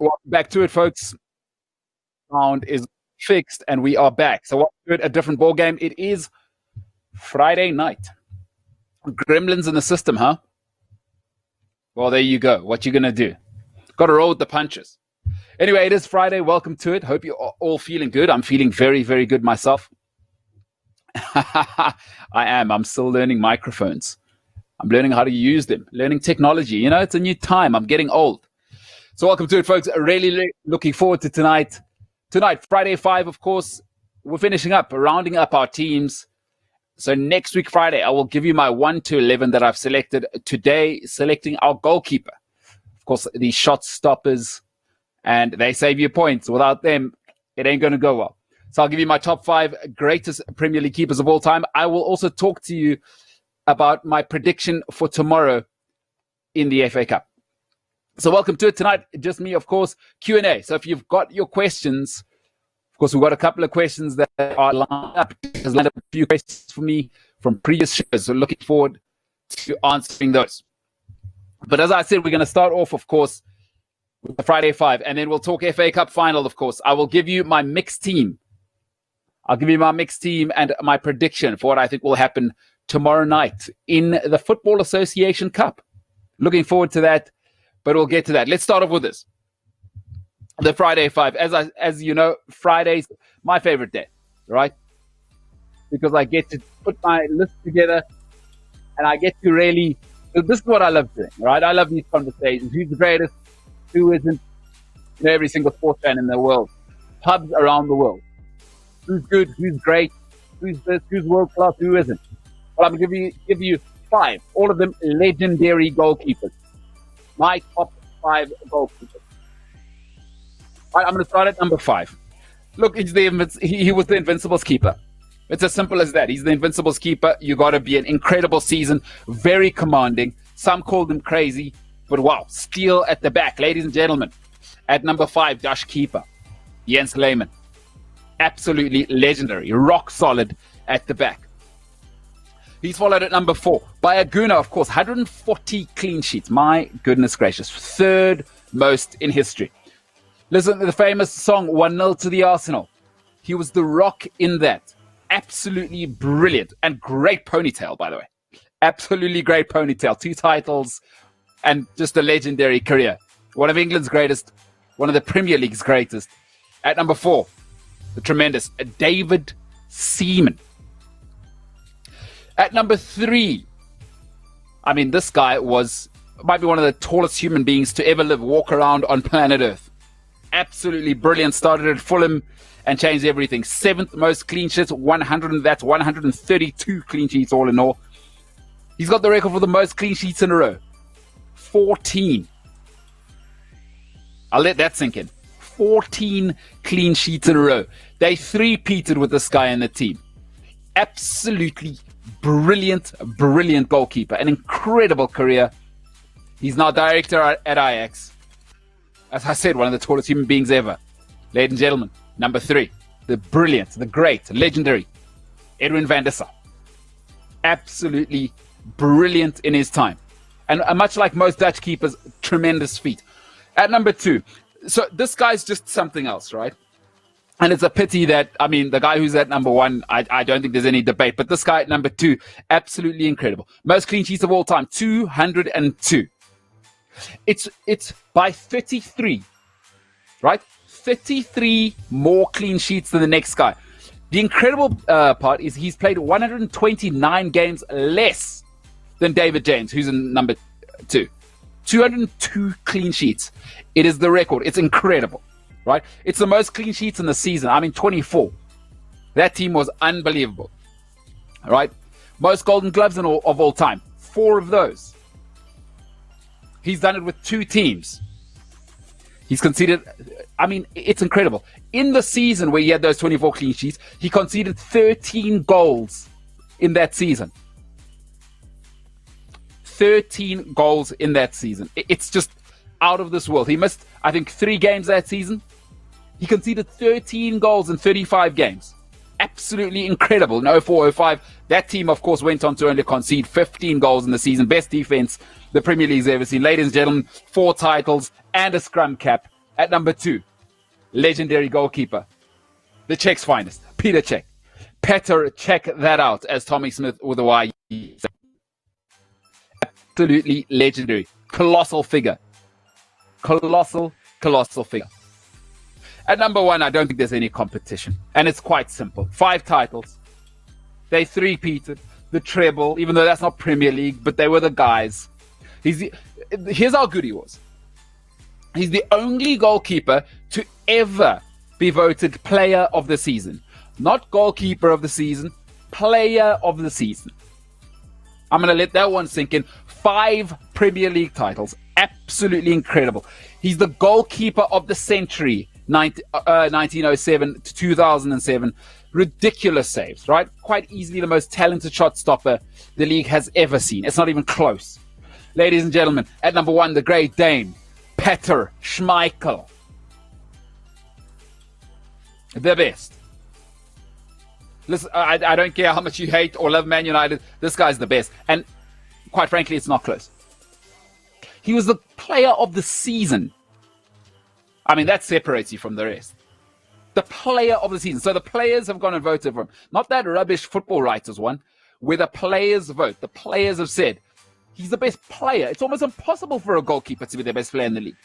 Welcome back to it, folks. Sound is fixed, and we are back. So, welcome to it, a different ball game. It is Friday night. Gremlins in the system, huh? Well, there you go. What you gonna do? Got to roll with the punches. Anyway, it is Friday. Welcome to it. Hope you're all feeling good. I'm feeling very, very good myself. I am. I'm still learning microphones. I'm learning how to use them. Learning technology. You know, it's a new time. I'm getting old. So welcome to it, folks. Really looking forward to tonight. Tonight, Friday 5, of course, we're finishing up, rounding up our teams. So next week, Friday, I will give you my 1 to 11 that I've selected. Today, selecting our goalkeeper. Of course, the shot stoppers, and they save you points. Without them, it ain't going to go well. So I'll give you my top 5 greatest Premier League keepers of all time. I will also talk to you about my prediction for tomorrow in the FA Cup. So welcome to it tonight. Just me, of course, Q&A. So if you've got your questions, of course, we've got a couple of questions that are lined up. There's lined up a few questions for me from previous shows. So looking forward to answering those. But as I said, we're going to start off, of course, with the Friday 5, and then we'll talk FA Cup final, of course. I will give you my mixed team. I'll give you my mixed team and my prediction for what I think will happen tomorrow night in the Football Association Cup. Looking forward to that. But we'll get to that. Let's start off with this. The Friday 5. As you know, Friday's my favorite day, right? Because I get to put my list together and I get to really, this is what I love doing, right? I love these conversations. Who's the greatest? Who isn't? You know, every single sports fan in the world. Pubs around the world. Who's good? Who's great? Who's this? Who's world class? Who isn't? Well, I'm going to give you 5. All of them legendary goalkeepers. My top 5 goalkeepers. All right, I'm going to start at number 5. Look, he was the Invincibles keeper. It's as simple as that. He's the Invincibles keeper. You got to be an incredible season, very commanding. Some called him crazy, but wow, steel at the back, ladies and gentlemen. At number 5, Dutch keeper, Jens Lehmann. Absolutely legendary, rock solid at the back. He's followed at number 4 by Aguna, of course, 140 clean sheets. My goodness gracious. 3rd most in history. Listen to the famous song 1-0 to the Arsenal. He was the rock in that. Absolutely brilliant. And great ponytail, by the way. Absolutely great ponytail. 2 titles and just a legendary career. One of England's greatest. One of the Premier League's greatest. At number 4, the tremendous David Seaman. At number 3, I mean, this guy might be one of the tallest human beings to ever walk around on planet Earth. Absolutely brilliant. Started at Fulham and changed everything. 7th most clean sheets, 132 clean sheets all in all. He's got the record for the most clean sheets in a row. 14. I'll let that sink in. 14 clean sheets in a row. They 3-peated with this guy in the team. Absolutely brilliant goalkeeper. An incredible career. He's now director at Ajax. As I said, one of the tallest human beings ever. Ladies and gentlemen, number 3, the brilliant, the great, legendary Edwin van der Sar. Absolutely brilliant in his time. And much like most Dutch keepers, tremendous feat. At number 2, so this guy's just something else, right? And it's a pity that, I mean, the guy who's at number 1, I don't think there's any debate. But this guy at number 2, absolutely incredible. Most clean sheets of all time, 202. It's by 33, right? 33 more clean sheets than the next guy. The incredible part is he's played 129 games less than David James, who's in number 2. 202 clean sheets. It is the record. It's incredible. Right? It's the most clean sheets in the season. I mean, 24. That team was unbelievable. All right? Most golden gloves of all time. 4 of those. He's done it with 2 teams. He's conceded, I mean, it's incredible. In the season where he had those 24 clean sheets, he conceded 13 goals in that season. 13 goals in that season. It's just out of this world. He missed, I think, 3 games that season. He conceded 13 goals in 35 games. Absolutely incredible. In 04-05, that team, of course, went on to only concede 15 goals in the season. Best defense the Premier League's ever seen. Ladies and gentlemen, 4 titles and a scrum cap. At number 2, legendary goalkeeper, the Czech's finest, Peter Cech. Petr, check that out, as Tommy Smith with a Y. Absolutely legendary. Colossal figure. Colossal figure. At number 1, I don't think there's any competition. And it's quite simple. 5 titles. They three-peated. The treble, even though that's not Premier League, but they were the guys. Here's how good he was. He's the only goalkeeper to ever be voted player of the season. Not goalkeeper of the season, player of the season. I'm going to let that one sink in. 5 Premier League titles. Absolutely incredible. He's the goalkeeper of the century, 1907 to 2007. Ridiculous saves, right? Quite easily the most talented shot stopper the league has ever seen. It's not even close. Ladies and gentlemen, at number 1, the Great Dane, Petr Schmeichel. The best. Listen, I don't care how much you hate or love Man United. This guy's the best. And quite frankly, it's not close. He was the player of the season. I mean, that separates you from the rest. The player of the season. So the players have gone and voted for him. Not that rubbish Football Writers one, where the players vote. The players have said, he's the best player. It's almost impossible for a goalkeeper to be the best player in the league.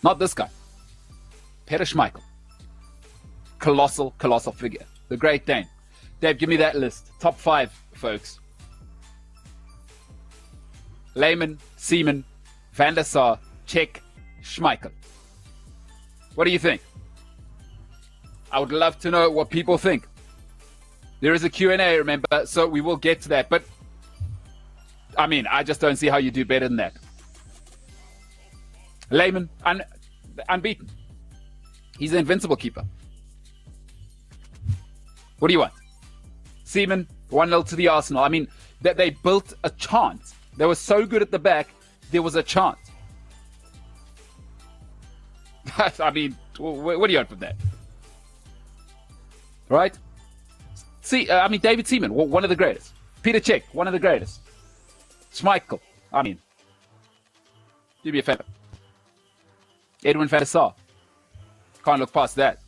Not this guy. Petr Schmeichel. Colossal figure. The Great Dane. Dave, give me that list. Top 5, folks. Lehmann, Seaman, Van der Sar, Cech, Schmeichel. What do you think? I would love to know what people think. There is a Q&A, remember, so we will get to that. But, I mean, I just don't see how you do better than that. Lehmann, unbeaten. He's an invincible keeper. What do you want? Seaman, 1-0 to the Arsenal. I mean, they built a chance. They were so good at the back, there was a chance. I mean, what do you want from that? Right? See, David Seaman, one of the greatest. Peter Cech, one of the greatest. Schmeichel, do me a favor. Edwin van der Sar. Can't look past that.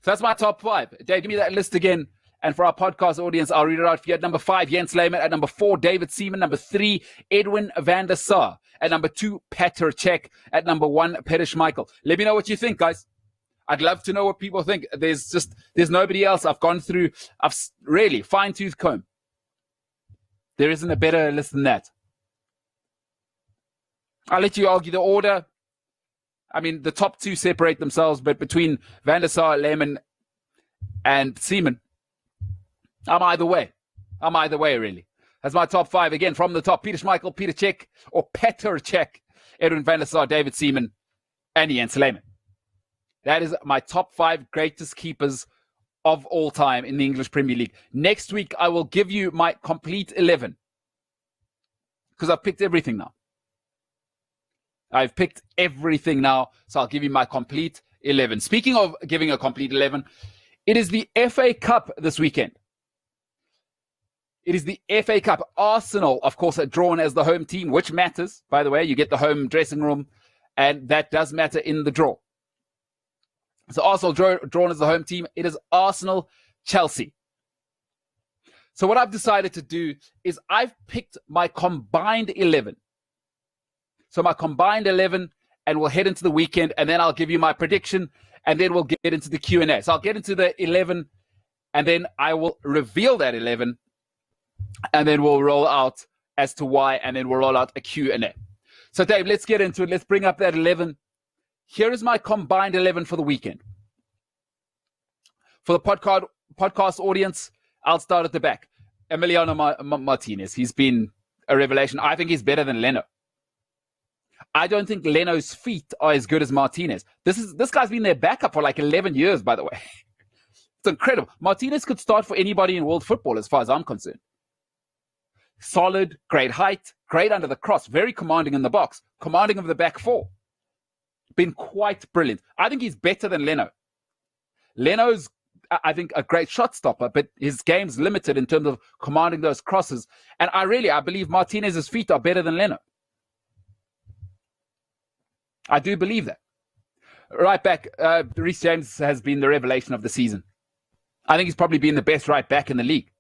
So that's my top 5. Dave, give me that list again. And for our podcast audience, I'll read it out for you. At number 5, Jens Lehmann. At number 4, David Seaman. Number 3, Edwin van der Sar. At number 2, Petr Cech. At number 1, Petr Schmeichel. Let me know what you think, guys. I'd love to know what people think. There's nobody else. I've gone through, I've really fine-tooth comb. There isn't a better list than that. I'll let you argue the order. I mean, the top 2 separate themselves, but between Van der Sar, Lehmann, and Seaman, I'm either way, really. That's my top 5. Again, from the top, Peter Schmeichel, Peter Cech, or Petr Cech, Edwin van der Sar, David Seaman, and Jens Lehmann. That is my top 5 greatest keepers of all time in the English Premier League. Next week, I will give you my complete 11. Because I've picked everything now. So I'll give you my complete 11. Speaking of giving a complete 11, it is the FA Cup this weekend. It is the FA Cup. Arsenal, of course, are drawn as the home team, which matters. By the way, you get the home dressing room, and that does matter in the draw. So Arsenal drawn as the home team. It is Arsenal-Chelsea. So what I've decided to do is I've picked my combined 11. So my combined 11, and we'll head into the weekend, and then I'll give you my prediction, and then we'll get into the Q&A. So I'll get into the 11, and then I will reveal that 11, and then we'll roll out as to why, and then we'll roll out a Q&A. So Dave, let's get into it. Let's bring up that 11. Here is my combined 11 for the weekend. For the podcast audience, I'll start at the back. Emiliano Martinez. He's been a revelation. I think he's better than Leno. I don't think Leno's feet are as good as Martinez. This guy's been their backup for like 11 years, by the way. It's incredible. Martinez could start for anybody in world football as far as I'm concerned. Solid, great height, great under the cross, very commanding in the box, commanding of the back four. Been quite brilliant. I think he's better than Leno. Leno's, I think, a great shot stopper, but his game's limited in terms of commanding those crosses. And I believe Martinez's feet are better than Leno. I do believe that. Right back, Reece James has been the revelation of the season. I think he's probably been the best right back in the league.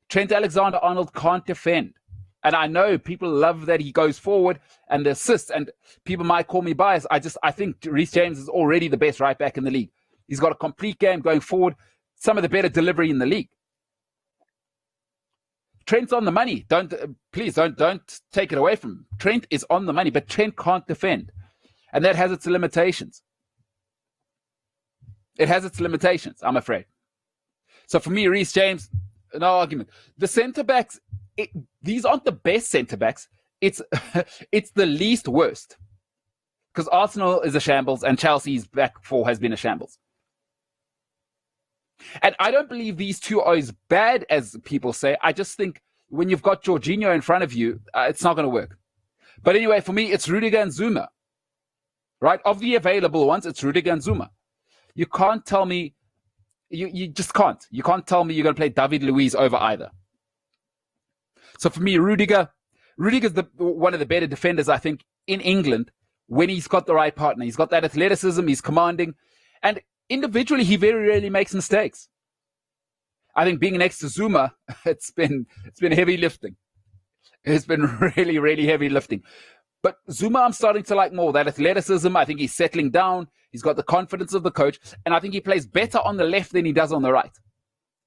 Trent Alexander-Arnold can't defend. And I know people love that he goes forward and assists, and people might call me biased. I think Reece James is already the best right back in the league. He's got a complete game going forward, some of the better delivery in the league. Trent's on the money. Please don't take it away from him. Trent is on the money, but Trent can't defend. And that has its limitations. It has its limitations, I'm afraid. So for me, Reece James, no argument. The centre-backs, these aren't the best centre-backs. It's the least worst. Because Arsenal is a shambles and Chelsea's back four has been a shambles. And I don't believe these two are as bad as people say. I just think when you've got Jorginho in front of you, it's not going to work. But anyway, for me, it's Rudiger and Zuma. Right? Of the available ones, it's Rudiger and Zuma. You can't tell me, you just can't. You can't tell me you're going to play David Luiz over either. So for me, Rudiger's one of the better defenders, I think, in England when he's got the right partner. He's got that athleticism, he's commanding. And individually, he very rarely makes mistakes. I think being next to Zuma, it's been heavy lifting. It's been really, really heavy lifting. But Zuma, I'm starting to like more. That athleticism, I think he's settling down. He's got the confidence of the coach. And I think he plays better on the left than he does on the right.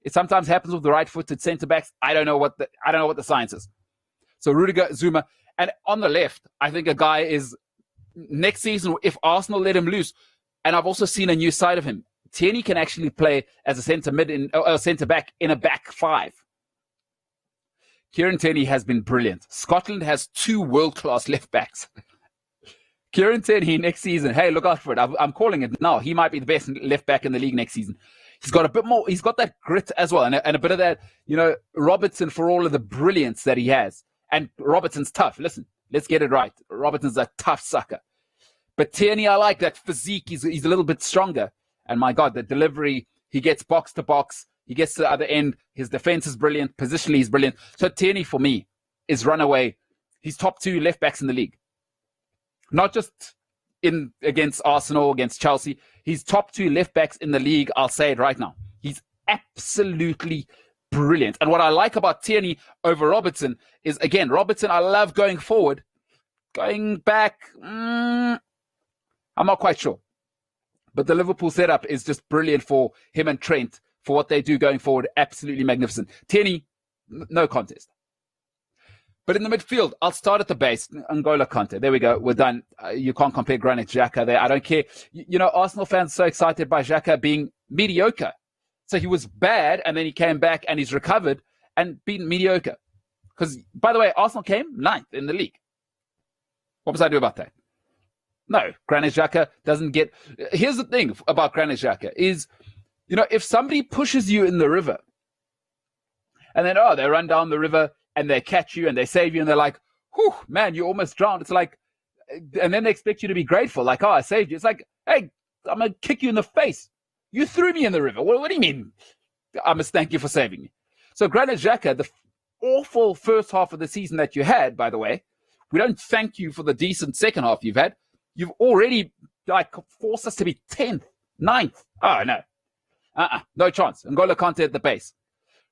It sometimes happens with the right-footed centre-backs. I don't know what the science is. So Rudiger, Zuma. And on the left, I think a guy is, next season, if Arsenal let him loose, and I've also seen a new side of him, Tierney can actually play as a centre-back in a back five. Kieran Tierney has been brilliant. Scotland has two world-class left-backs. Kieran Tierney next season, hey, look out for it. I'm calling it now. He might be the best left-back in the league next season. He's got a bit more, he's got that grit as well, and a bit of that, Robertson, for all of the brilliance that he has. And Robertson's tough. Listen, let's get it right. Robertson's a tough sucker. But Tierney, I like that physique. He's a little bit stronger. And my God, the delivery, he gets box to box. He gets to the other end. His defense is brilliant. Positionally, he's brilliant. So Tierney, for me, is runaway. He's top two left backs in the league. Not just against Arsenal, against Chelsea. He's top two left backs in the league. I'll say it right now. He's absolutely brilliant. And what I like about Tierney over Robertson is, again, Robertson, I love going forward. Going back, I'm not quite sure. But the Liverpool setup is just brilliant for him and Trent for what they do going forward. Absolutely magnificent. Tierney, no contest. But in the midfield, I'll start at the base. N'Golo Kante. There we go. We're done. You can't compare Granit Xhaka there. I don't care. Arsenal fans are so excited by Xhaka being mediocre. So he was bad, and then he came back and he's recovered and been mediocre. Because, by the way, Arsenal came ninth in the league. What must I do about that? No, Granit Xhaka doesn't get... Here's the thing about Granit Xhaka is, if somebody pushes you in the river and then, they run down the river and they catch you and they save you and they're like, whew, man, you almost drowned. It's like, and then they expect you to be grateful. Like, I saved you. It's like, hey, I'm going to kick you in the face. You threw me in the river. What do you mean? I must thank you for saving me. So Granit Xhaka, the awful first half of the season that you had, by the way, we don't thank you for the decent second half you've had. You've already forced us to be 10th, 9th. Oh, no. No chance. N'Golo Kante at the base.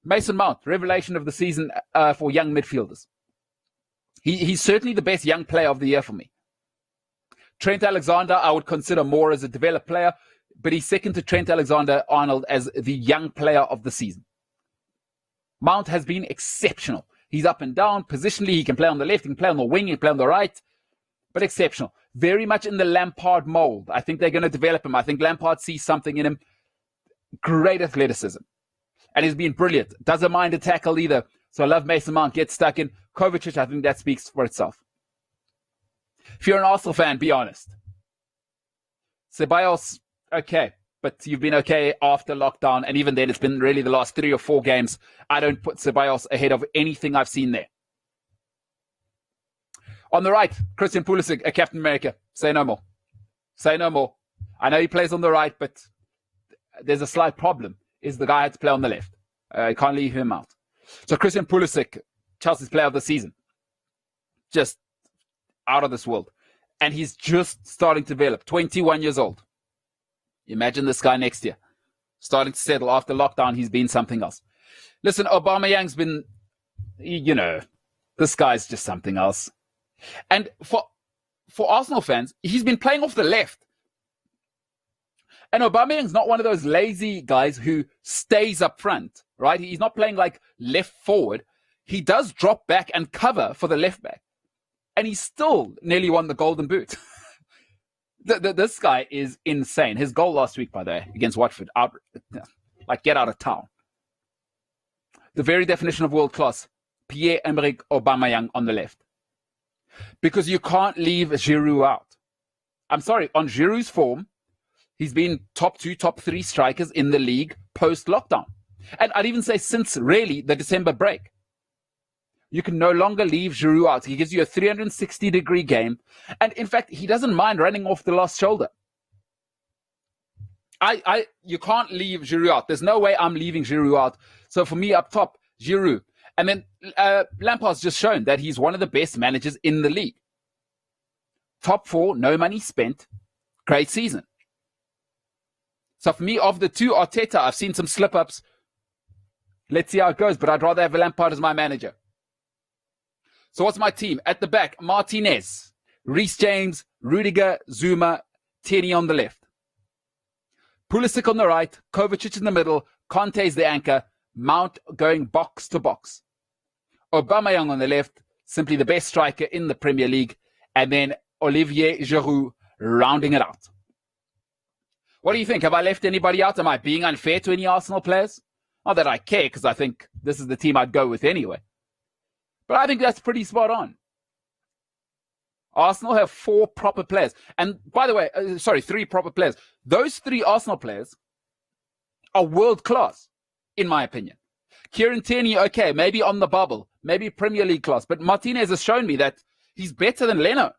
Mason Mount, revelation of the season for young midfielders. He's certainly the best young player of the year for me. Trent Alexander, I would consider more as a developed player, but he's second to Trent Alexander-Arnold as the young player of the season. Mount has been exceptional. He's up and down. Positionally, he can play on the left, he can play on the wing, he can play on the right, but exceptional. Very much in the Lampard mold. I think they're going to develop him. I think Lampard sees something in him. Great athleticism. And he's been brilliant. Doesn't mind a tackle either. So I love Mason Mount. Gets stuck in. Kovacic, I think that speaks for itself. If you're an Arsenal fan, be honest. Ceballos, okay. But you've been okay after lockdown. And even then, it's been really the last 3 or 4 games. I don't put Ceballos ahead of anything I've seen there. On the right, Christian Pulisic, a Captain America. Say no more. Say no more. I know he plays on the right, but there's a slight problem. Is the guy had to play on the left. I can't leave him out. So Christian Pulisic, Chelsea's player of the season. Just out of this world. And he's just starting to develop, 21 years old. Imagine this guy next year, starting to settle after lockdown. He's been something else. Listen, Aubameyang's been, this guy's just something else. And for Arsenal fans, he's been playing off the left. And Aubameyang's not one of those lazy guys who stays up front, right? He's not playing like left forward. He does drop back and cover for the left back. And he still nearly won the Golden Boot. This guy is insane. His goal last week, by the way, against Watford, get out of town. The very definition of world class, Pierre-Emerick Aubameyang on the left. Because you can't leave Giroud out. I'm sorry, on Giroud's form, he's been top 2, top 3 strikers in the league post-lockdown. And I'd even say since really the December break. You can no longer leave Giroud out. He gives you a 360-degree game. And in fact, he doesn't mind running off the last shoulder. You can't leave Giroud out. There's no way I'm leaving Giroud out. So for me, up top, Giroud. And then Lampard's just shown that he's one of the best managers in the league. Top 4, no money spent. Great season. So for me, of the two, Arteta, I've seen some slip-ups. Let's see how it goes. But I'd rather have Lampard as my manager. So what's my team? At the back, Martinez, Reece James, Rudiger, Zuma, Tierney on the left. Pulisic on the right, Kovacic in the middle, Conte's the anchor, Mount going box to box. Aubameyang on the left, simply the best striker in the Premier League, and then Olivier Giroud rounding it out. What do you think? Have I left anybody out? Am I being unfair to any Arsenal players? Not that I care, because I think this is the team I'd go with anyway. But I think that's pretty spot on. Arsenal have 4 proper players. And by the way, 3 proper players. Those 3 Arsenal players are world class, in my opinion. Kieran Tierney, okay, maybe on the bubble, maybe Premier League class. But Martinez has shown me that he's better than Leno.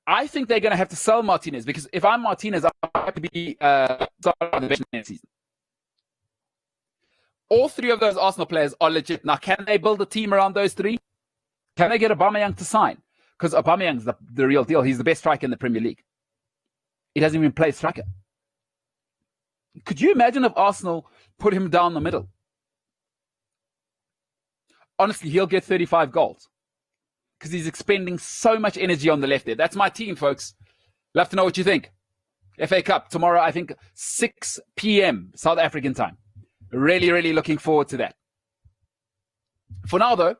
I think they're going to have to sell Martinez, because if I'm Martinez, I have to be starting the bench next season. All 3 of those Arsenal players are legit. Now, can they build a team around those 3? Can they get Aubameyang to sign? Because Aubameyang's the real deal. He's the best striker in the Premier League. He doesn't even play striker. Could you imagine if Arsenal put him down the middle? Honestly, he'll get 35 goals. Because he's expending so much energy on the left there. That's my team, folks. Love to know what you think. FA Cup, tomorrow, I think, 6 p.m. South African time. Really, really looking forward to that. For now, though,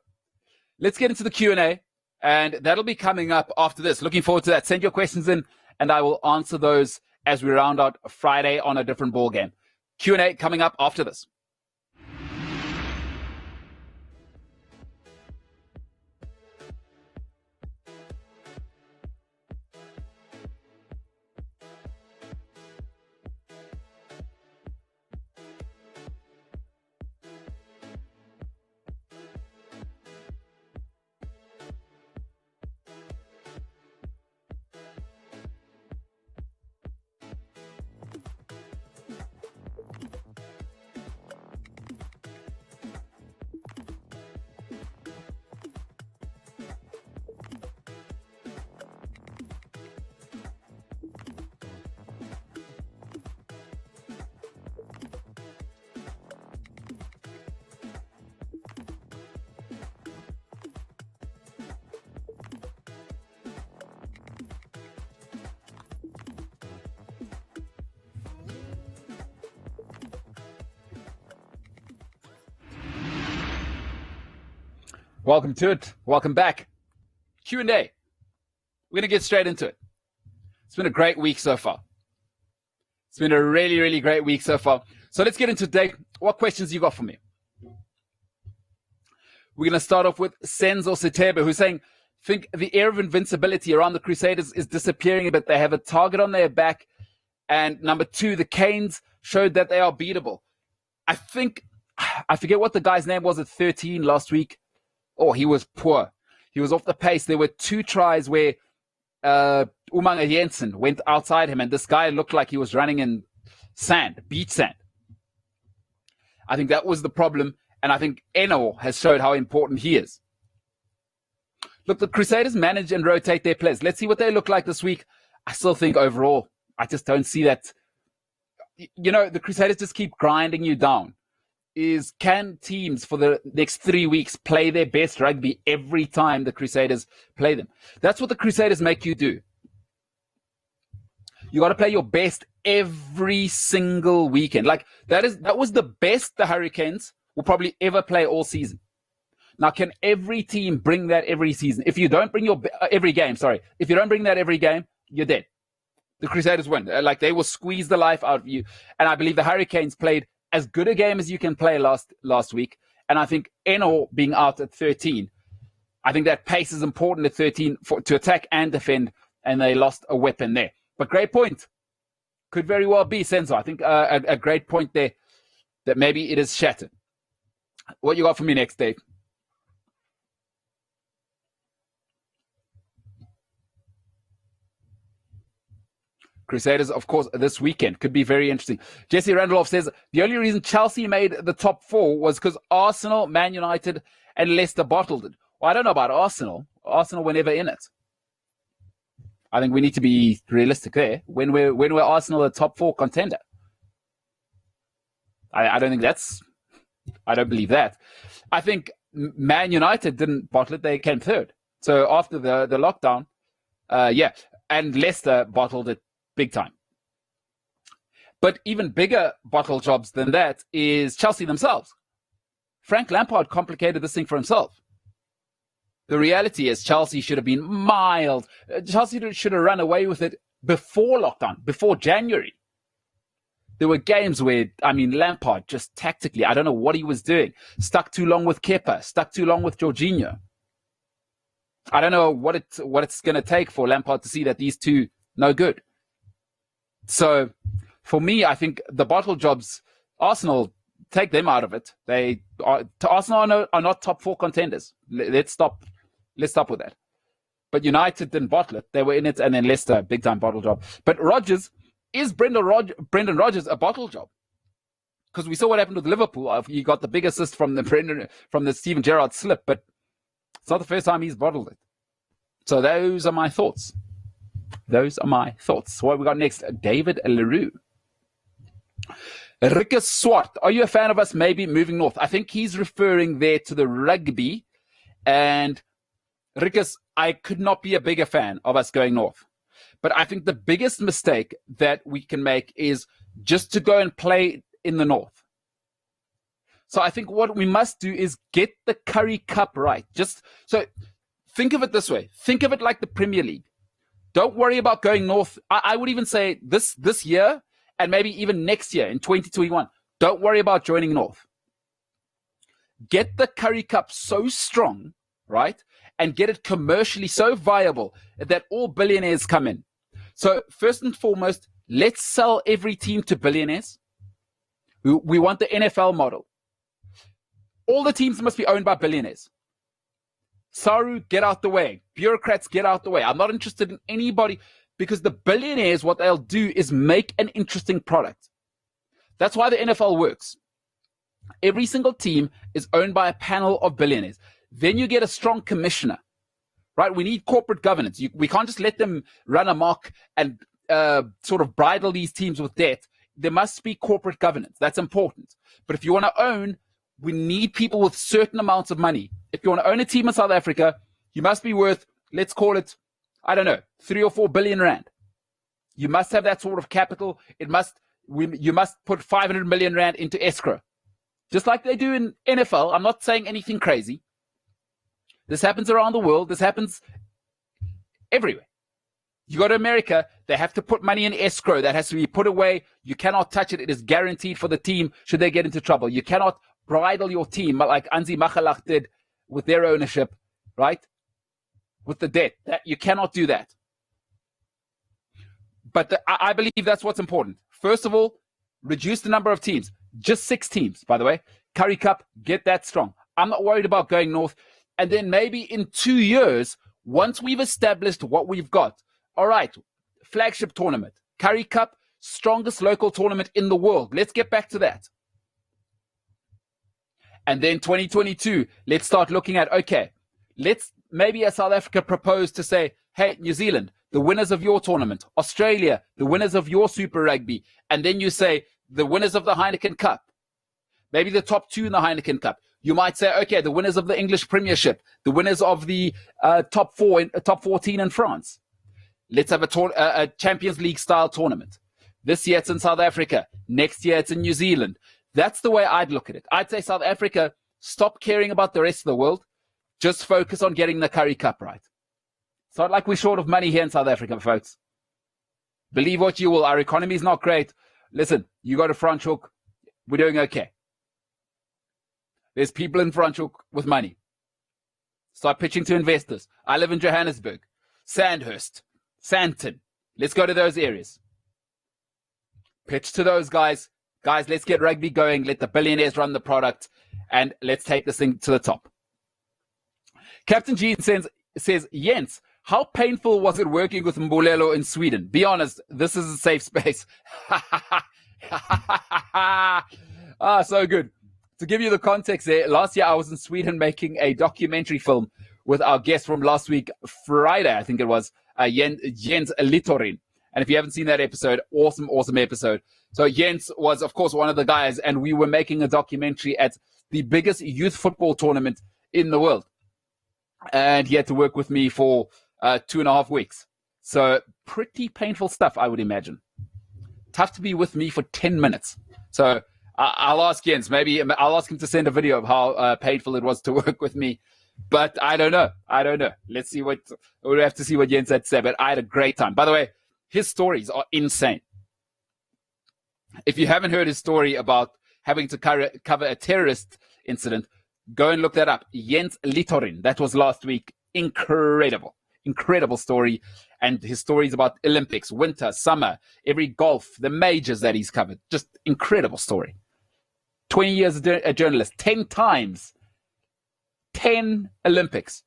let's get into the Q&A, and that'll be coming up after this. Looking forward to that. Send your questions in, and I will answer those as we round out Friday on a different ball game. Q&A coming up after this. Welcome to it. Welcome back. Q&A. We're going to get straight into it. It's been a great week so far. It's been a really, really great week so far. So let's get into today. What questions you got for me? We're going to start off with Senzo Setebe, who's saying, think the air of invincibility around the Crusaders is disappearing a bit. They have a target on their back. And number 2, the Canes showed that they are beatable. I forget what the guy's name was at 13 last week. Oh, he was poor. He was off the pace. There were 2 tries where Umanga Jensen went outside him, and this guy looked like he was running in sand, beach sand. I think that was the problem, and I think Eno has showed how important he is. Look, the Crusaders manage and rotate their players. Let's see what they look like this week. I still think overall, I just don't see that. The Crusaders just keep grinding you down. Can teams for the next 3 weeks play their best rugby every time the Crusaders play them? That's what the Crusaders make you do. You got to play your best every single weekend. Like that was the best the Hurricanes will probably ever play all season. Now, can every team bring that every season? If you don't bring every game, if you don't bring that every game, you're dead. The Crusaders win. Like they will squeeze the life out of you. And I believe the Hurricanes played as good a game as you can play last week. And I think Eno being out at 13, I think that pace is important at 13 to attack and defend. And they lost a weapon there. But great point. Could very well be, Senzo. I think a great point there that maybe it is shattered. What you got for me next, Dave? Crusaders, of course, this weekend could be very interesting. Jesse Randolph says the only reason Chelsea made the top 4 was because Arsenal, Man United, and Leicester bottled it. Well, I don't know about Arsenal. Arsenal were never in it. I think we need to be realistic there. When we're Arsenal a top 4 contender, I don't think I don't believe that. I think Man United didn't bottle it; they came third. So after the lockdown, and Leicester bottled it big time. But even bigger bottle jobs than that is Chelsea themselves. Frank Lampard complicated this thing for himself. The reality is Chelsea should have been mild. Chelsea should have run away with it before lockdown, before January. There were games where, Lampard just tactically, I don't know what he was doing. Stuck too long with Kepa, stuck too long with Jorginho. I don't know what it's going to take for Lampard to see that these two no good. So for me, I think the bottle jobs, Arsenal, take them out of it. Arsenal are not top 4 contenders. Let's stop with that. But United didn't bottle it. They were in it, and then Leicester, big time bottle job. But Rodgers, is Brendan Rodgers a bottle job? Because we saw what happened with Liverpool. He got the big assist from the Steven Gerrard slip, but it's not the first time he's bottled it. So those are my thoughts. What we got next? David Leroux. Rickus Swart, are you a fan of us maybe moving north? I think he's referring there to the rugby. And Rickus, I could not be a bigger fan of us going north. But I think the biggest mistake that we can make is just to go and play in the north. So I think what we must do is get the Currie Cup right. So think of it this way. Think of it like the Premier League. Don't worry about going north. I would even say this year and maybe even next year in 2021. Don't worry about joining north. Get the Currie Cup so strong, right? And get it commercially so viable that all billionaires come in. So first and foremost, let's sell every team to billionaires. We want the NFL model. All the teams must be owned by billionaires. Saru, get out the way. Bureaucrats, get out the way. I'm not interested in anybody because the billionaires, what they'll do is make an interesting product. That's why the NFL works. Every single team is owned by a panel of billionaires. Then you get a strong commissioner, right? We need corporate governance. We can't just let them run amok and sort of bridle these teams with debt. There must be corporate governance. That's important. But if you want to own, we need people with certain amounts of money. If you want to own a team in South Africa, you must be worth, let's call it, 3 or 4 billion rand. You must have that sort of capital. You must put 500 million rand into escrow. Just like they do in NFL. I'm not saying anything crazy. This happens around the world. This happens everywhere. You go to America, they have to put money in escrow. That has to be put away. You cannot touch it. It is guaranteed for the team should they get into trouble. You cannot bridle your team like Anzi Machalach did with their ownership, right? With the debt. You cannot do that. But I believe that's what's important. First of all, reduce the number of teams. Just 6 teams, by the way. Currie Cup, get that strong. I'm not worried about going north. And then maybe in 2 years, once we've established what we've got, all right, flagship tournament, Currie Cup, strongest local tournament in the world. Let's get back to that. And then 2022, let's start looking at, okay, let's maybe South Africa proposed to say, hey, New Zealand, the winners of your tournament, Australia, the winners of your Super Rugby, and then you say the winners of the Heineken Cup, maybe the top 2 in the Heineken Cup. You might say, okay, the winners of the English Premiership, the winners of the top 14 in France. Let's have a Champions League style tournament. This year it's in South Africa. Next year it's in New Zealand. That's the way I'd look at it. I'd say South Africa, stop caring about the rest of the world. Just focus on getting the Currie Cup right. It's not like we're short of money here in South Africa, folks. Believe what you will. Our economy is not great. Listen, you go to Franschhoek, we're doing okay. There's people in Franschhoek with money. Start pitching to investors. I live in Johannesburg, Sandhurst, Sandton. Let's go to those areas. Pitch to those guys. Guys, let's get rugby going. Let the billionaires run the product. And let's take this thing to the top. Captain Gene says, Jens, how painful was it working with Mbulelo in Sweden? Be honest, this is a safe space. So good. To give you the context there, last year I was in Sweden making a documentary film with our guest from last week, Friday, I think it was, Jens Littorin. And if you haven't seen that episode, awesome episode. So Jens was, of course, one of the guys, and we were making a documentary at the biggest youth football tournament in the world. And he had to work with me for 2.5 weeks. So pretty painful stuff, I would imagine. Tough to be with me for 10 minutes. So I'll ask Jens. Maybe I'll ask him to send a video of how painful it was to work with me. But I don't know. Let's see we'll have to see what Jens had to say. But I had a great time. By the way, his stories are insane. If you haven't heard his story about having to cover a terrorist incident, go and look that up. Jens Littorin. That was last week. Incredible story. And his stories about Olympics, winter, summer, every golf, the majors that he's covered. Just incredible story. 20 years as a journalist, 10 times, 10 Olympics,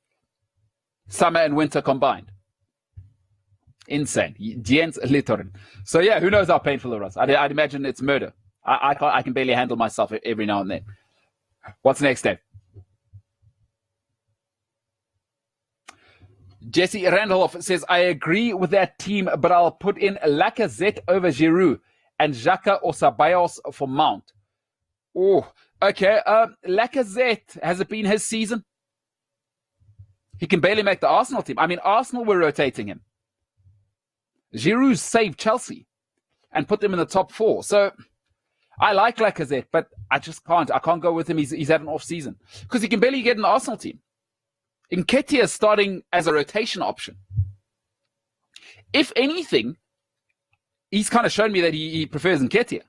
summer and winter combined. Insane. Jens Littorin. So yeah, who knows how painful it was. I'd imagine it's murder. I can barely handle myself every now and then. What's next, Dave? Jesse Randolph says, I agree with that team, but I'll put in Lacazette over Giroud and Xhaka or Ceballos for Mount. Oh, okay. Lacazette, has it been his season? He can barely make the Arsenal team. I mean, Arsenal were rotating him. Giroud saved Chelsea and put them in the top 4. So I like Lacazette, but I just can't. I can't go with him. He's had an off season because he can barely get in the Arsenal team. Nketiah is starting as a rotation option. If anything, he's kind of shown me that he prefers Nketiah.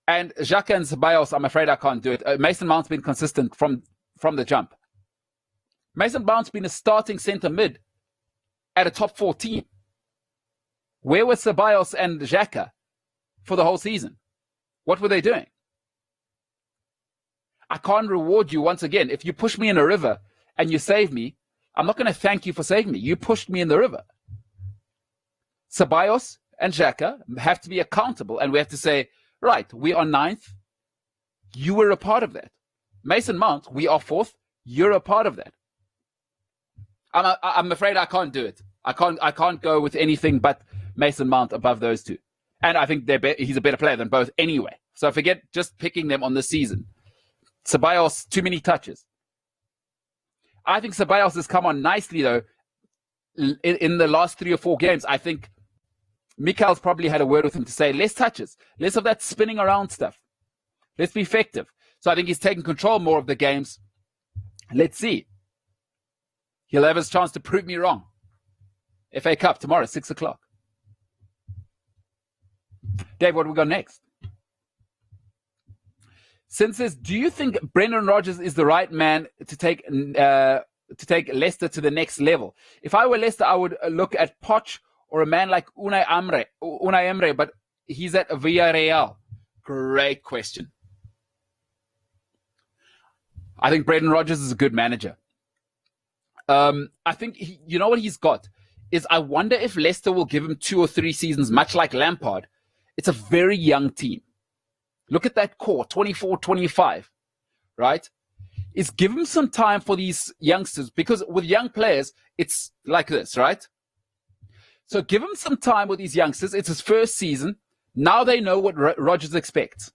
And Xhaka and Ceballos, I'm afraid I can't do it. Mason Mount's been consistent from the jump. Mason Mount's been a starting centre mid at a top 4 team. Where were Ceballos and Xhaka for the whole season? What were they doing? I can't reward you once again. If you push me in a river and you save me, I'm not going to thank you for saving me. You pushed me in the river. Ceballos and Xhaka have to be accountable, and we have to say, right, we are 9th. You were a part of that. Mason Mount, we are 4th. You're a part of that. I'm afraid I can't do it. I can't go with anything but Mason Mount above those two. And I think he's a better player than both anyway. So forget just picking them on this season. Ceballos, too many touches. I think Ceballos has come on nicely, though, in the last 3 or 4 games. I think Mikel's probably had a word with him to say, less touches, less of that spinning around stuff. Let's be effective. So I think he's taking control more of the games. Let's see. He'll have his chance to prove me wrong. FA Cup tomorrow, 6 o'clock. Dave, what do we got next? Sin says, do you think Brendan Rodgers is the right man to take Leicester to the next level? If I were Leicester, I would look at Poch or a man like Unai Emery, but he's at Villarreal. Great question. I think Brendan Rodgers is a good manager. I think, you know what he's got? Is I wonder if Leicester will give him 2 or 3 seasons, much like Lampard. It's a very young team. Look at that core, 24, 25, right? is give him some time for these youngsters, because with young players, it's like this, right? So give him some time with these youngsters. It's his first season. Now they know what Rodgers expects.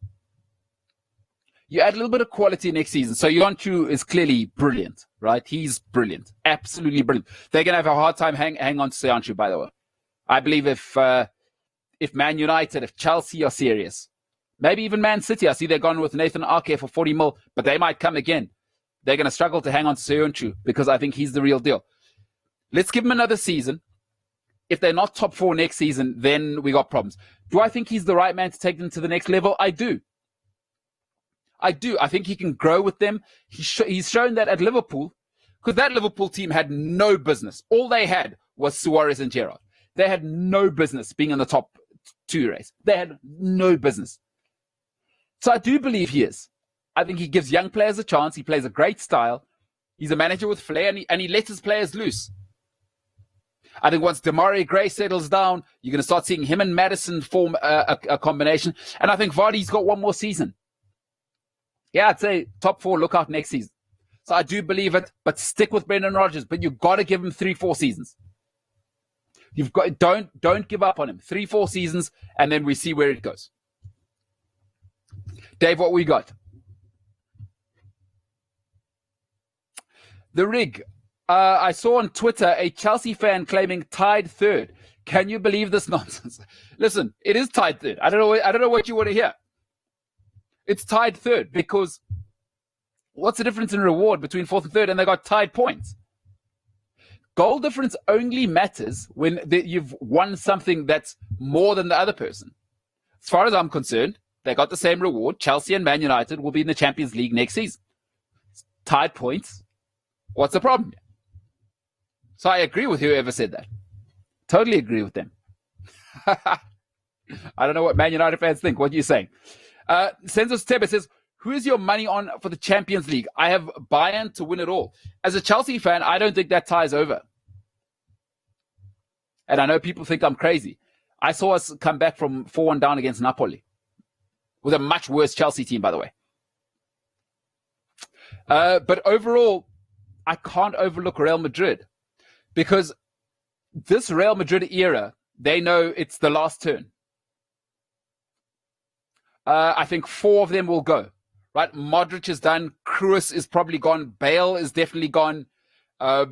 You add a little bit of quality next season. So Yonchu is clearly brilliant, right? He's brilliant. Absolutely brilliant. They're going to have a hard time hang on to Yonchu, by the way. I believe if Man United, if Chelsea are serious, maybe even Man City, I see they're gone with Nathan Ake for 40 mil, but they might come again. They're going to struggle to hang on to Yonchu because I think he's the real deal. Let's give him another season. If they're not top 4 next season, then we got problems. Do I think he's the right man to take them to the next level? I do. I think he can grow with them. He's shown that at Liverpool, because that Liverpool team had no business. All they had was Suarez and Gerrard. They had no business being in the top 2 race. They had no business. So I do believe he is. I think he gives young players a chance. He plays a great style. He's a manager with flair, and he lets his players loose. I think once Demarai Gray settles down, you're going to start seeing him and Maddison form a combination. And I think Vardy's got one more season. Yeah, I'd say top 4, look out next season. So I do believe it, but stick with Brendan Rodgers. But you've got to give him 3-4 seasons. You've got don't give up on him. 3-4 seasons, and then we see where it goes. Dave, what we got? The rig. I saw on Twitter a Chelsea fan claiming tied 3rd. Can you believe this nonsense? Listen, it is tied 3rd. I don't know what you want to hear. It's tied 3rd because what's the difference in reward between 4th and 3rd? And they got tied points. Goal difference only matters when you've won something that's more than the other person. As far as I'm concerned, they got the same reward. Chelsea and Man United will be in the Champions League next season. Tied points. What's the problem? So I agree with whoever said that. Totally agree with them. I don't know what Man United fans think. What are you saying? Census Tebe says, who is your money on for the Champions League? I have Bayern to win it all. As a Chelsea fan, I don't think that tie's over. And I know people think I'm crazy. I saw us come back from 4-1 down against Napoli with a much worse Chelsea team, by the way. But overall, I can't overlook Real Madrid because this Real Madrid era, they know it's the last turn. I think 4 of them will go. Right? Modric is done. Kroos is probably gone. Bale is definitely gone. All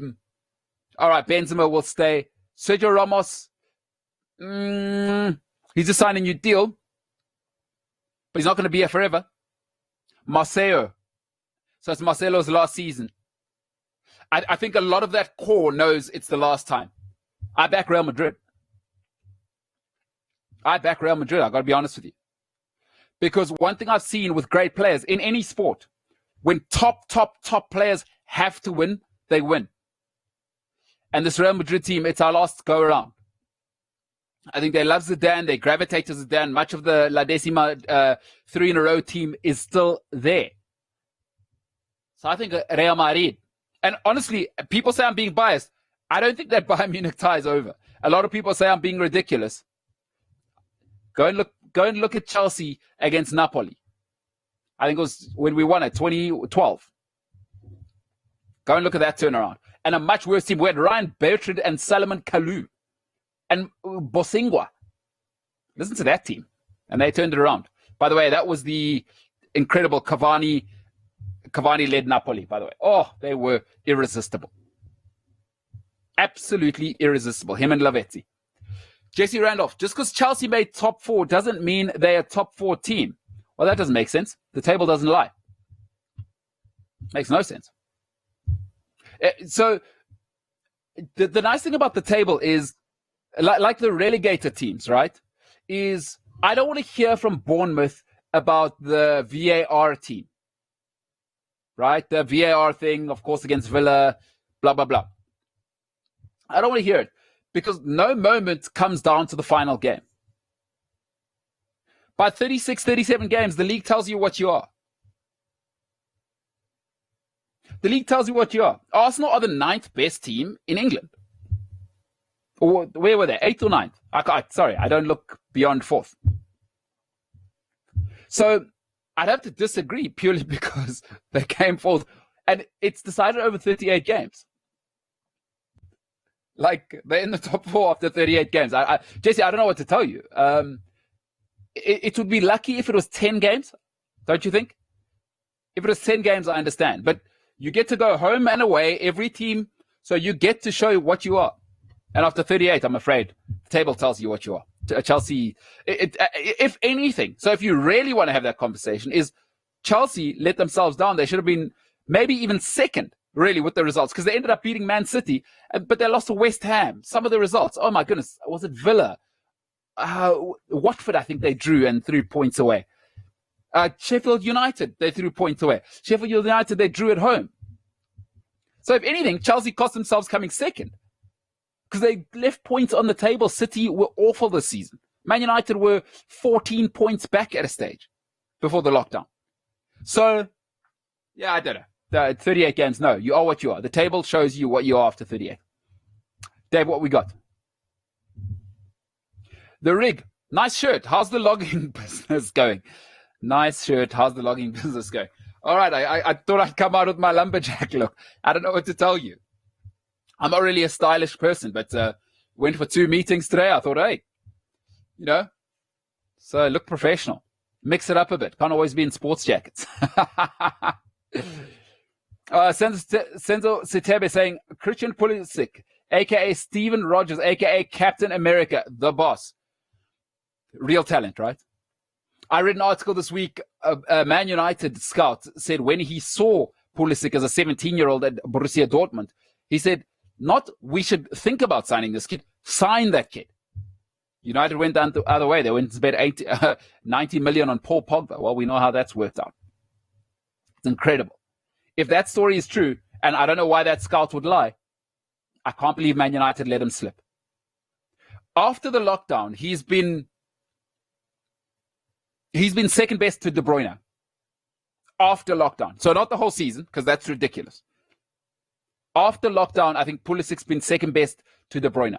right, Benzema will stay. Sergio Ramos, he's just signed a new deal, but he's not going to be here forever. Marcelo. So it's Marcelo's last season. I think a lot of that core knows it's the last time. I back Real Madrid. I got to be honest with you. Because one thing I've seen with great players in any sport, when top players have to win, they win. And this Real Madrid team, it's our last go around. I think they love Zidane. They gravitate to Zidane. Much of the La Decima 3 in a row team is still there. So I think Real Madrid. And honestly, people say I'm being biased. I don't think that Bayern Munich tie is over. A lot of people say I'm being ridiculous. Go and look at Chelsea against Napoli. I think it was when we won it, 2012. Go and look at that turnaround. And a much worse team. We had Ryan Bertrand and Salomon Kalou and Bosingwa. Listen to that team. And they turned it around. By the way, that was the incredible Cavani-led Napoli, by the way. Oh, they were irresistible. Absolutely irresistible. Him and Lavetti. Jesse Randolph, just because Chelsea made top 4 doesn't mean they're a top 4 team. Well, that doesn't make sense. The table doesn't lie. Makes no sense. So the nice thing about the table is, like the relegated teams, right, is I don't want to hear from Bournemouth about the VAR team, right? The VAR thing, of course, against Villa, blah, blah, blah. I don't want to hear it because no moment comes down to the final game. By 36, 37 games, the league tells you what you are. The league tells you what you are. Arsenal are the 9th best team in England. Or where were they? 8th or 9th? Sorry, I don't look beyond 4th. So I'd have to disagree purely because they came 4th. And it's decided over 38 games. Like, they're in the top four after 38 games. Jesse, I don't know what to tell you. It would be lucky if it was 10 games, don't you think? If it was 10 games, I understand. But you get to go home and away, every team, so you get to show what you are. And after 38, I'm afraid, the table tells you what you are. Chelsea, if anything, so if you really want to have that conversation, is Chelsea let themselves down. They should have been maybe even second, really, with the results, because they ended up beating Man City, but they lost to West Ham. Some of the results, oh my goodness, was it Villa? Watford, I think they drew and 3 points away. Sheffield United, they threw points away. Sheffield United, they drew at home. So if anything, Chelsea cost themselves coming second because they left points on the table. City were awful this season. Man United were 14 points back at a stage before the lockdown. So, yeah, I don't know. 38 games, no, you are what you are. The table shows you what you are after 38. Dave, what we got? The Rig, nice shirt. How's the logging business going? Nice shirt. How's the logging business going? All right, I thought I'd come out with my lumberjack look. I don't know what to tell you. I'm not really a stylish person, but went for 2 meetings today. I thought, hey, so look professional. Mix it up a bit. Can't always be in sports jackets. Senzo Sitebe saying, Christian Pulisic, a.k.a. Steven Rogers, a.k.a. Captain America, the boss. Real talent, right? I read an article this week. A Man United scout said when he saw Pulisic as a 17-year-old at Borussia Dortmund, he said, not we should think about signing this kid, sign that kid. United went down the other way. They went to bet 90 million on Paul Pogba. Well, we know how that's worked out. It's incredible. If that story is true, and I don't know why that scout would lie, I can't believe Man United let him slip. After the lockdown, he's been second best to De Bruyne. After lockdown. So not the whole season, because that's ridiculous. After lockdown, I think Pulisic's been second best to De Bruyne.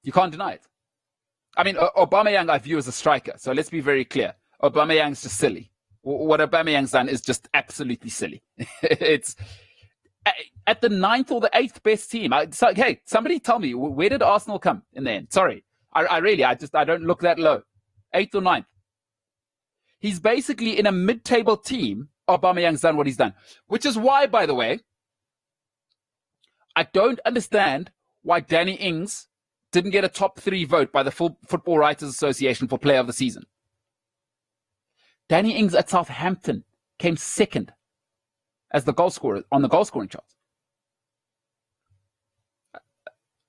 You can't deny it. I mean, Aubameyang I view as a striker, so let's be very clear. Aubameyang's just silly. What Aubameyang's done is just absolutely silly. It's at the 9th or the 8th best team. Hey, somebody tell me, where did Arsenal come in the end? Sorry. I don't look that low. 8th or 9th. He's basically in a mid-table team. Aubameyang's done what he's done. Which is why, by the way, I don't understand why Danny Ings didn't get a top 3 vote by the Football Writers Association for Player of the Season. Danny Ings at Southampton came second as the goal scorer on the goal scoring charts.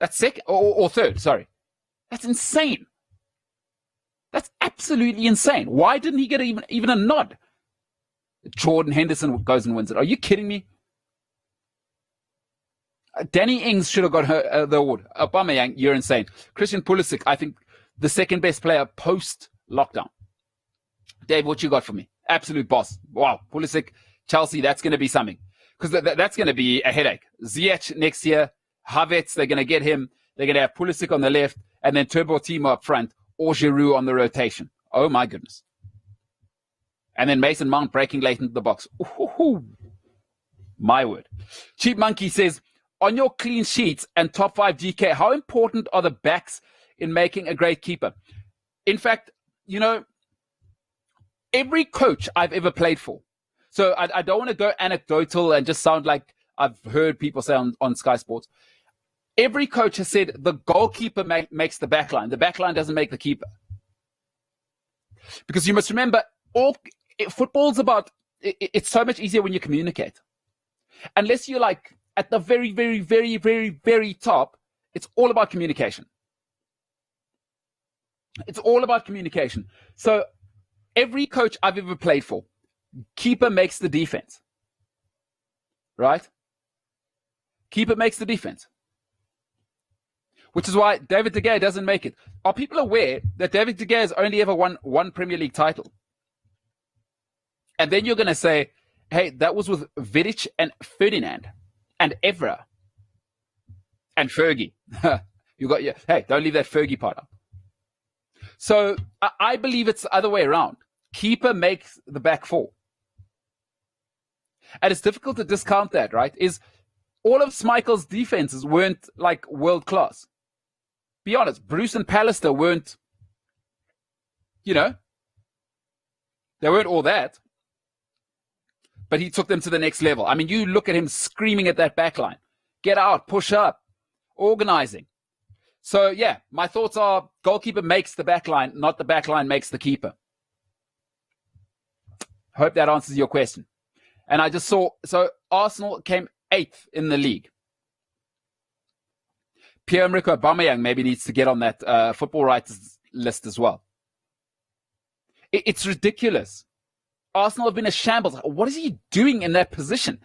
That's second or third, sorry. That's insane. That's absolutely insane. Why didn't he get even a nod? Jordan Henderson goes and wins it. Are you kidding me? Danny Ings should have got the award. Aubameyang, you're insane. Christian Pulisic, I think the second best player post-lockdown. Dave, what you got for me? Absolute boss. Wow. Pulisic, Chelsea, that's going to be something. Because that's going to be a headache. Ziyech next year, Havertz, they're going to get him. They're going to have Pulisic on the left, and then Turbo Timo up front, or Giroud on the rotation. Oh, my goodness. And then Mason Mount breaking late into the box. Ooh, my word. Cheap Monkey says, on your clean sheets and top 5 GK, how important are the backs in making a great keeper? In fact, every coach I've ever played for, so I don't want to go anecdotal and just sound like I've heard people say on Sky Sports. Every coach has said the goalkeeper makes the backline. The backline doesn't make the keeper. Because you must remember, football's about, it's so much easier when you communicate. Unless you're like at the very, very, very, very, very top, it's all about communication. It's all about communication. So every coach I've ever played for, keeper makes the defense. Right? Keeper makes the defense. Which is why David De Gea doesn't make it. Are people aware that David De Gea has only ever won one Premier League title? And then you're going to say, hey, that was with Vidic and Ferdinand and Evra and Fergie. Hey, don't leave that Fergie part up. So I believe it's the other way around. Keeper makes the back four. And it's difficult to discount that, right? Is all of Schmeichel's defenses weren't like world class. Be honest, Bruce and Pallister weren't, they weren't all that. But he took them to the next level. I mean, you look at him screaming at that back line. Get out, push up, organizing. So, yeah, my thoughts are goalkeeper makes the back line, not the back line makes the keeper. Hope that answers your question. And I just saw, so Arsenal came 8th in the league. Pierre-Emerick Aubameyang maybe needs to get on that football writers list as well. It's ridiculous. Arsenal have been a shambles. What is he doing in that position?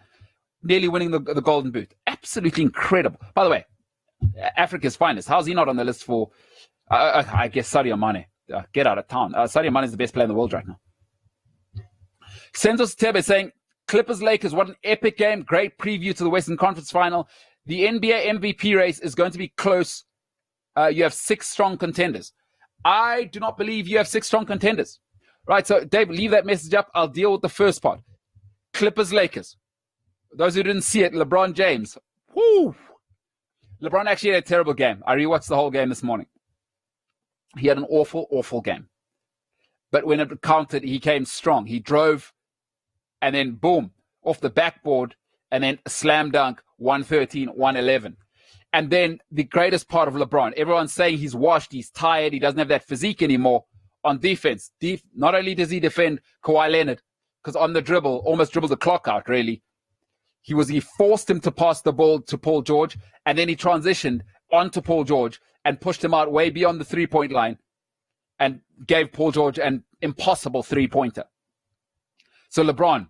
Nearly winning the Golden Boot. Absolutely incredible. By the way, Africa's finest. How's he not on the list for, I guess, Sadio Mane? Get out of town. Sadio Mane is the best player in the world right now. Senzo Tebe saying, Clippers-Lakers, what an epic game. Great preview to the Western Conference Final. The NBA MVP race is going to be close. You have 6 strong contenders. I do not believe you have 6 strong contenders. Right, so Dave, leave that message up. I'll deal with the first part. Clippers-Lakers. Those who didn't see it, LeBron James. Woo! LeBron actually had a terrible game. I rewatched the whole game this morning. He had an awful, awful game. But when it counted, he came strong. He drove, and then boom, off the backboard, and then a slam dunk, 113, 111. And then the greatest part of LeBron, everyone's saying he's washed, he's tired, he doesn't have that physique anymore. On defense, not only does he defend Kawhi Leonard, because on the dribble, almost dribbled the clock out, really. He forced him to pass the ball to Paul George, and then he transitioned onto Paul George and pushed him out way beyond the three-point line and gave Paul George an impossible three-pointer. So LeBron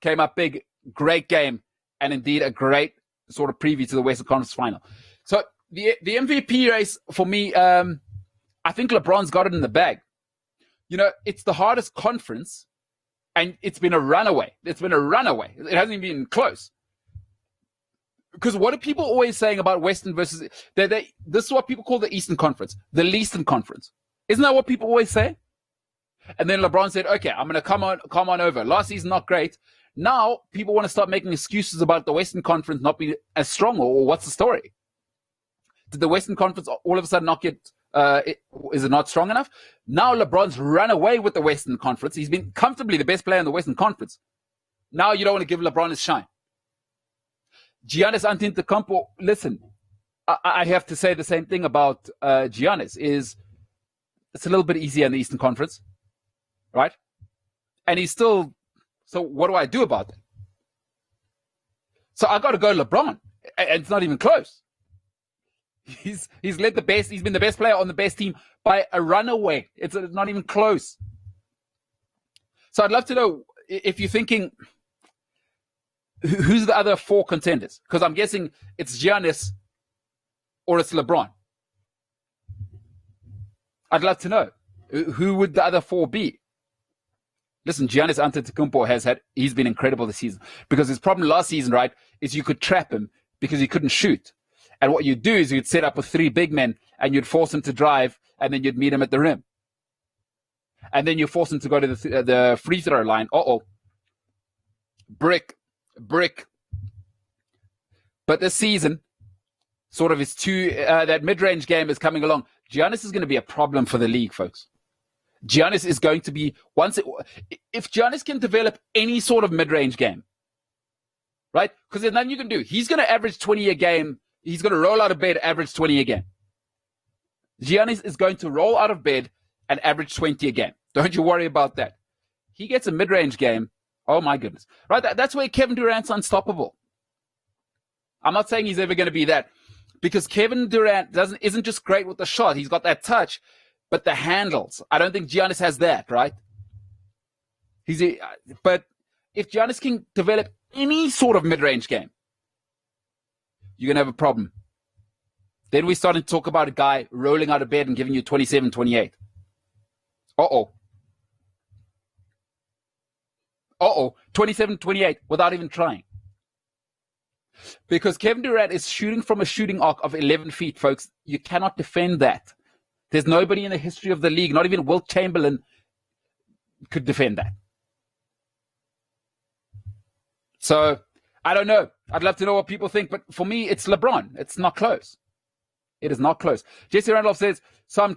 came up big, great game, and indeed a great sort of preview to the Western Conference Final. So the MVP race for me, I think LeBron's got it in the bag. It's the hardest conference, and it's been a runaway. It hasn't even been close. Because what are people always saying about Western versus... this is what people call the Eastern Conference, the Leastern Conference. Isn't that what people always say? And then LeBron said, okay, I'm going to come on over. Last season, not great. Now, people want to start making excuses about the Western Conference not being as strong, or what's the story? Did the Western Conference all of a sudden not get... is it not strong enough? Now LeBron's run away with the Western Conference. He's been comfortably the best player in the Western Conference. Now you don't want to give LeBron his shine. Giannis Antetokounmpo, listen, I have to say the same thing about Giannis. It's a little bit easier in the Eastern Conference, right? And he's still... So what do I do about it? So I got to go LeBron, and it's not even close. He's led the best. He's been the best player on the best team by a runaway. It's not even close. So I'd love to know if you're thinking, who's the other 4 contenders? Because I'm guessing it's Giannis or it's LeBron. I'd love to know who would the other 4 be. Listen, Giannis Antetokounmpo he's been incredible this season, because his problem last season, right, is you could trap him because he couldn't shoot. And what you'd do is you'd set up with 3 big men and you'd force him to drive, and then you'd meet him at the rim. And then you force him to go to the free throw line. Brick. But this season, sort of that mid-range game is coming along. Giannis is going to be a problem for the league, folks. Giannis is going to be, if Giannis can develop any sort of mid-range game, right? Because there's nothing you can do. He's going to average 20 a game. He's going to roll out of bed, average 20 a game. Giannis is going to roll out of bed and average 20 a game. Don't you worry about that. He gets a mid-range game. Oh, my goodness. Right? That's where Kevin Durant's unstoppable. I'm not saying he's ever going to be that, because Kevin Durant isn't just great with the shot. He's got that touch, but the handles. I don't think Giannis has that, right? But if Giannis can develop any sort of mid-range game, you're going to have a problem. Then we started to talk about a guy rolling out of bed and giving you 27, 28. Uh-oh. 27, 28 without even trying. Because Kevin Durant is shooting from a shooting arc of 11 feet, folks. You cannot defend that. There's nobody in the history of the league, not even Wilt Chamberlain, could defend that. So I don't know. I'd love to know what people think, but for me, it's LeBron. It's not close. It is not close. Jesse Randolph says, so I'm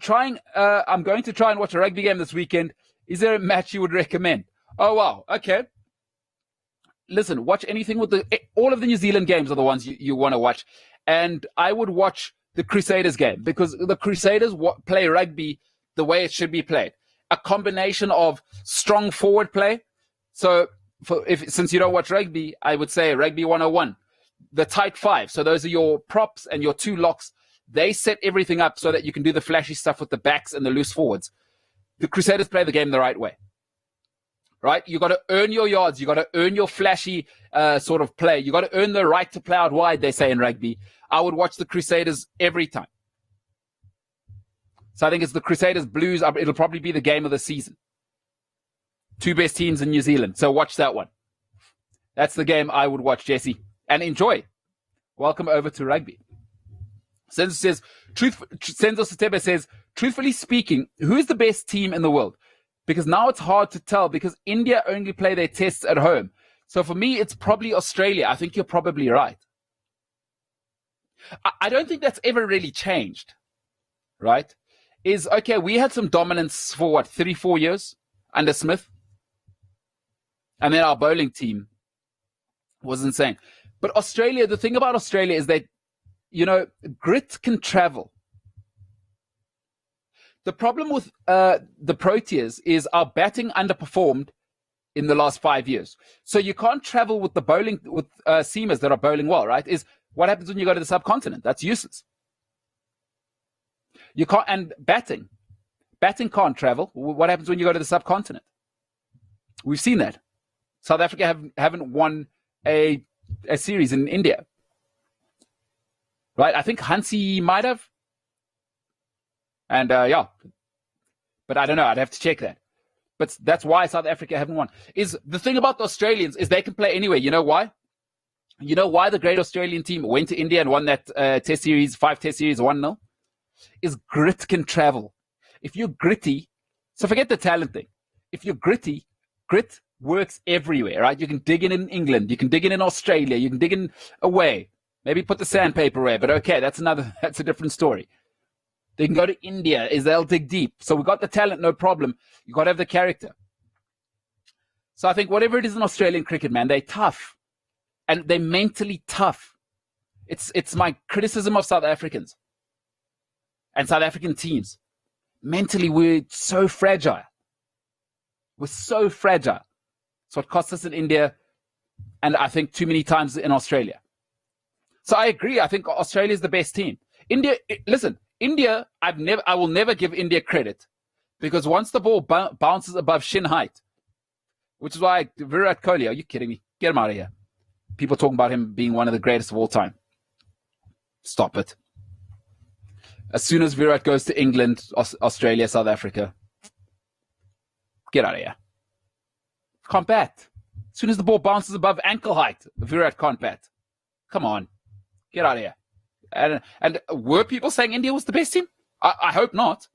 going to try and watch a rugby game this weekend. Is there a match you would recommend? Oh, wow. Okay. Listen, watch anything with all of the New Zealand games are the ones you want to watch. And I would watch the Crusaders game because the Crusaders play rugby the way it should be played. A combination of strong forward play. So since you don't watch rugby, I would say Rugby 101, the tight five. So those are your props and your two locks. They set everything up so that you can do the flashy stuff with the backs and the loose forwards. The Crusaders play the game the right way. Right? You got to earn your yards. You got to earn your flashy sort of play. You got to earn the right to play out wide, they say in rugby. I would watch the Crusaders every time. So I think it's the Crusaders Blues. It'll probably be the game of the season. Two best teams in New Zealand. So watch that one. That's the game I would watch, Jesse. And enjoy. Welcome over to rugby. Senzo Satebe says, truthfully speaking, who is the best team in the world? Because now it's hard to tell because India only play their tests at home. So for me, it's probably Australia. I think you're probably right. I don't think that's ever really changed, right? We had some dominance for 3-4 years under Smith. And then our bowling team was insane. But Australia, the thing about Australia is that, grit can travel. The problem with the Proteas is our batting underperformed in the last 5 years. So you can't travel with the bowling, with seamers that are bowling well, right? Is what happens when you go to the subcontinent. That's useless. You can't, and batting can't travel. What happens when you go to the subcontinent? We've seen that. South Africa haven't won a series in India. Right? I think Hansi might have. And but I don't know. I'd have to check that. But that's why South Africa haven't won. Is the thing about the Australians is they can play anywhere. You know why? You know why the great Australian team went to India and won that test series, 5 test series, 1-0? Is grit can travel. If you're gritty, so forget the talent thing. If you're gritty, grit works everywhere, right? You can dig in England, you can dig in Australia, you can dig in away. Maybe put the sandpaper away, but okay, that's a different story. They can go to India, they'll dig deep. So we got the talent, no problem. You got to have the character. So I think whatever it is in Australian cricket, man, they're tough. And they're mentally tough. It's my criticism of South Africans and South African teams. Mentally, we're so fragile. We're so fragile. So it costs us in India and I think too many times in Australia. So I agree. I think Australia is the best team. India, listen, India, I will never give India credit because once the ball bounces above shin height, which is why Virat Kohli, are you kidding me? Get him out of here. People talking about him being one of the greatest of all time. Stop it. As soon as Virat goes to England, Australia, South Africa, get out of here. Can't bat. As soon as the ball bounces above ankle height, Virat can't bat. Come on. Get out of here. And were people saying India was the best team? I hope not.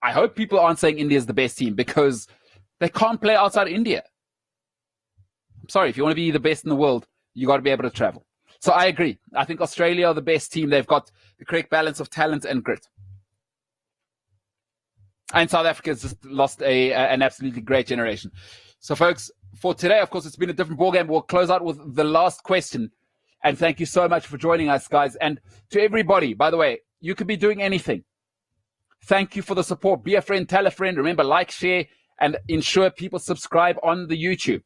I hope people aren't saying India is the best team because they can't play outside India. I'm sorry, if you want to be the best in the world, you got to be able to travel. So I agree. I think Australia are the best team. They've got the correct balance of talent and grit. And South Africa has just lost an absolutely great generation. So folks, for today, of course, it's been a different ballgame. We'll close out with the last question. And thank you so much for joining us, guys. And to everybody, by the way, you could be doing anything. Thank you for the support. Be a friend, tell a friend. Remember, like, share, and ensure people subscribe on the YouTube.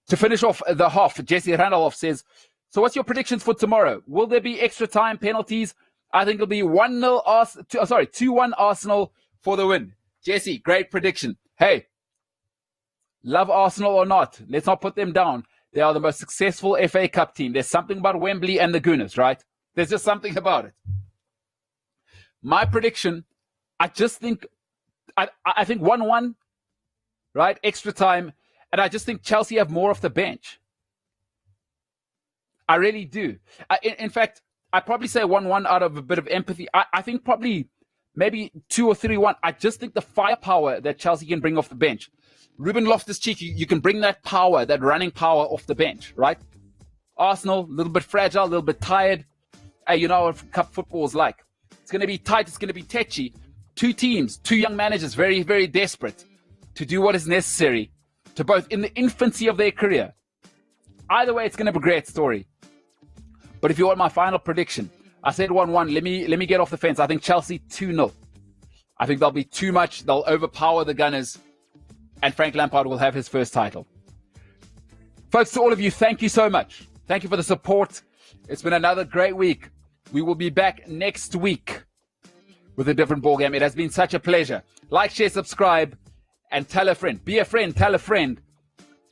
To finish off the half, Jesse Randolph says, so what's your predictions for tomorrow? Will there be extra time penalties? I think it'll be 2-1 Arsenal for the win. Jesse, great prediction. Hey, love Arsenal or not, let's not put them down. They are the most successful FA Cup team. There's something about Wembley and the Gooners, right? There's just something about it. My prediction, I think 1-1, right? Extra time. And I just think Chelsea have more off the bench. I really do. In fact, I'd probably say 1-1 out of a bit of empathy. I think probably maybe 2 or 3-1. I just think the firepower that Chelsea can bring off the bench. Ruben Loftus-Cheek, you can bring that power, that running power off the bench, right? Arsenal, a little bit fragile, a little bit tired. Hey, you know what cup football is like. It's going to be tight. It's going to be tetchy. Two teams, two young managers, very, very desperate to do what is necessary to both in the infancy of their career. Either way, it's going to be a great story. But if you want my final prediction, I said 1-1. Let me get off the fence. I think Chelsea 2-0. I think they'll be too much. They'll overpower the Gunners. And Frank Lampard will have his first title. Folks, to all of you, thank you so much. Thank you for the support. It's been another great week. We will be back next week with a different ballgame. It has been such a pleasure. Like, share, subscribe, and tell a friend. Be a friend, tell a friend.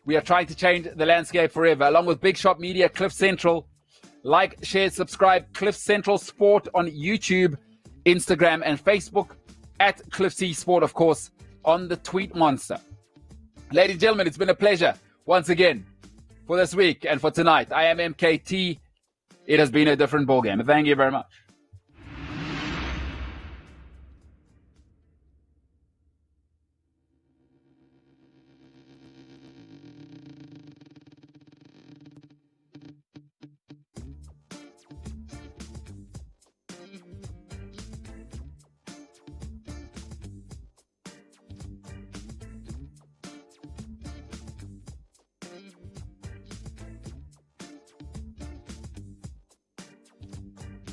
We are trying to change the landscape forever. Along with Big Shot Media, Cliff Central. Like, share, subscribe, Cliff Central Sport on YouTube, Instagram, and Facebook. At Cliff C Sport, of course, on the Tweet Monster. Ladies and gentlemen, it's been a pleasure once again for this week and for tonight. I am MKT. It has been a different ballgame. Thank you very much.